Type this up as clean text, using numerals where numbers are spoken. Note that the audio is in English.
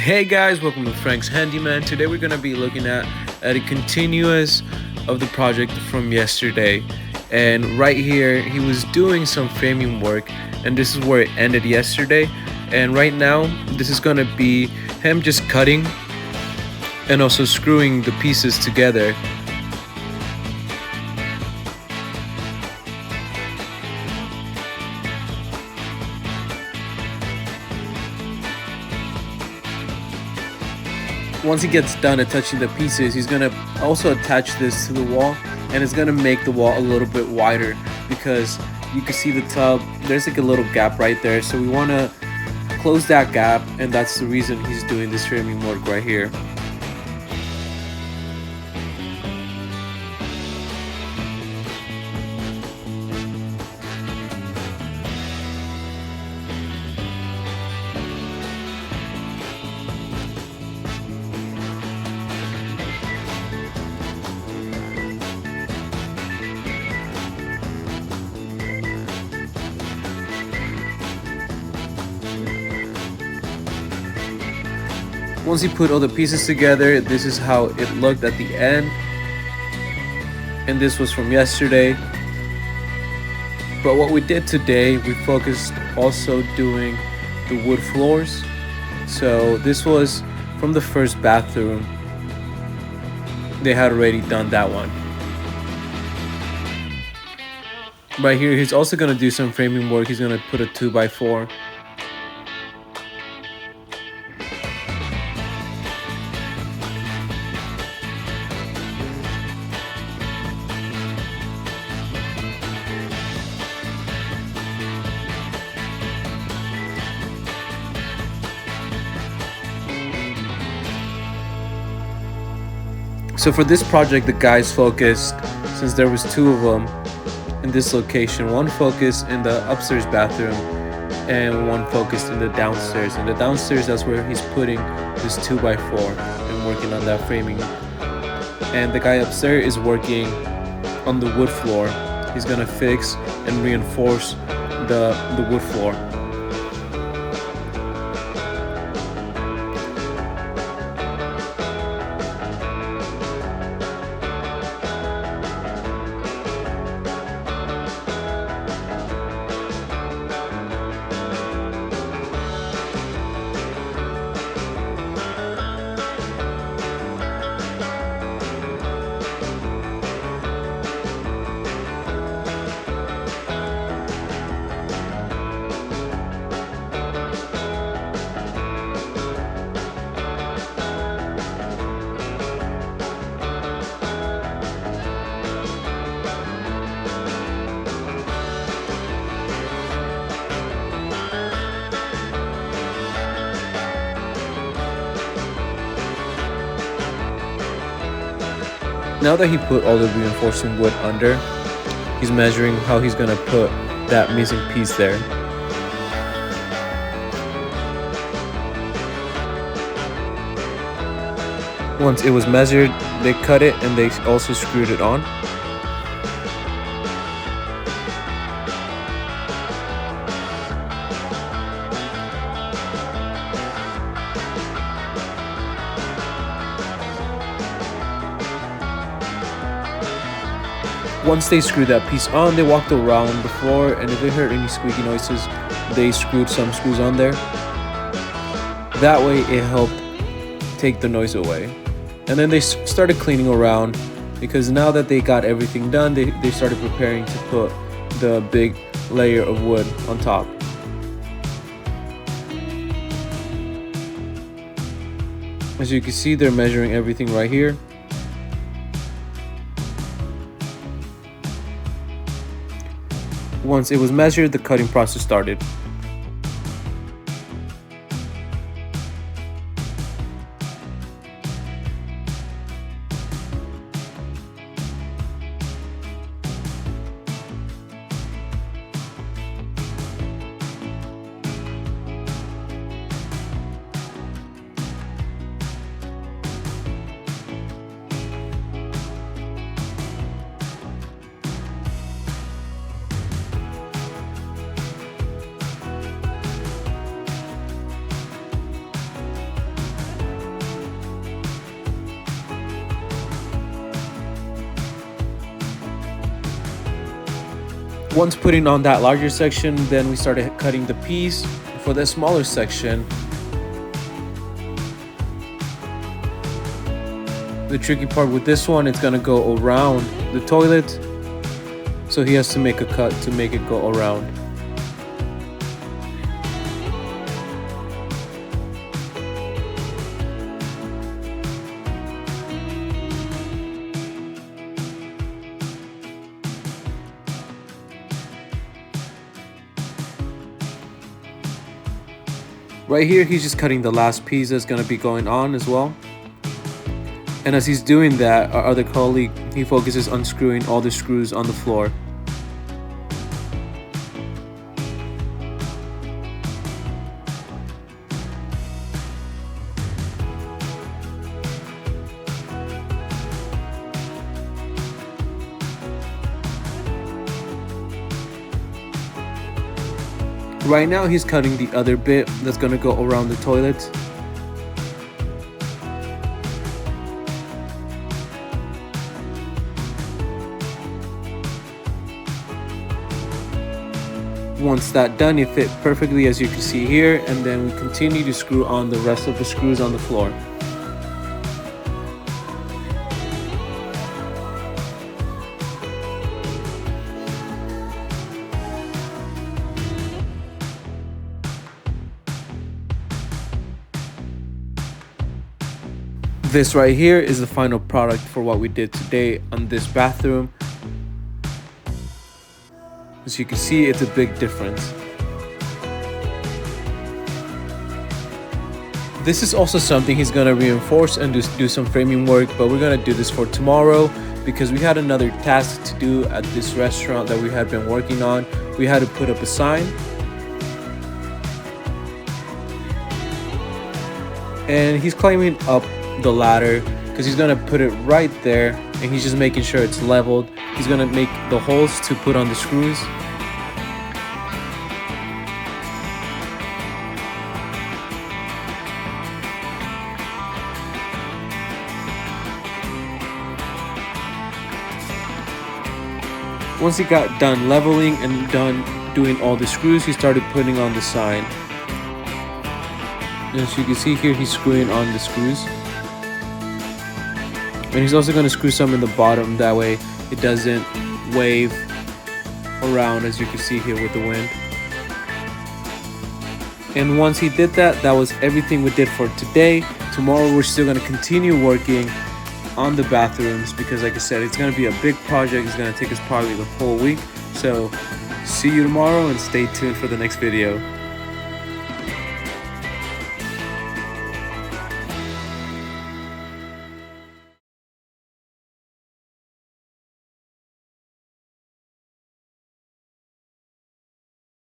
Hey guys, welcome to Frank's Handyman. Today we're going to be looking at a continuous of the project from yesterday. And right here, he was doing some framing work, and this is where it ended yesterday. And right now, this is going to be him just cutting and also screwing the pieces together. Once he gets done attaching the pieces, he's gonna also attach this to the wall, and it's gonna make the wall a little bit wider because you can see the tub, there's like a little gap right there, so we want to close that gap, and that's the reason he's doing this framing work right here. Once he put all the pieces together, this is how it looked at the end. And this was from yesterday. But what we did today, we focused also doing the wood floors. So this was from the first bathroom. They had already done that one. Right here, he's also gonna do some framing work. He's gonna put a 2x4. So for this project, the guys focused, since there was two of them in this location, one focused in the upstairs bathroom and one focused in the downstairs. In the downstairs, that's where he's putting this 2x4 and working on that framing. And the guy upstairs is working on the wood floor. He's gonna fix and reinforce the wood floor. Now that he put all the reinforcing wood under, he's measuring how he's gonna put that missing piece there. Once it was measured, they cut it and they also screwed it on. Once they screwed that piece on, they walked around the floor, and if they heard any squeaky noises, they screwed some screws on there. That way it helped take the noise away. And then they started cleaning around, because now that they got everything done, they started preparing to put the big layer of wood on top. As you can see, they're measuring everything right here. Once it was measured, the cutting process started. Once putting on that larger section, then we started cutting the piece for the smaller section. The tricky part with this one, it's gonna go around the toilet, so he has to make a cut to make it go around. Right here, he's just cutting the last piece that's gonna be going on as well. And as he's doing that, our other colleague, he focuses on unscrewing all the screws on the floor. Right now, he's cutting the other bit that's gonna go around the toilet. Once that's done, it fit perfectly as you can see here, and then we continue to screw on the rest of the screws on the floor. This right here is the final product for what we did today on this bathroom. As you can see, it's a big difference. This is also something he's gonna reinforce and do some framing work, but we're gonna do this for tomorrow because we had another task to do at this restaurant that we had been working on. We had to put up a sign. And he's climbing up the ladder because he's gonna put it right there, and he's just making sure it's leveled. He's gonna make the holes to put on the screws. Once he got done leveling and done doing all the screws, he started putting on the sign. As you can see here, he's screwing on the screws. And he's also going to screw some in the bottom, that way it doesn't wave around, as you can see here with the wind. And once he did that, that was everything we did for today. Tomorrow we're still going to continue working on the bathrooms because, like I said, it's going to be a big project. It's going to take us probably the whole week. So see you tomorrow and stay tuned for the next video.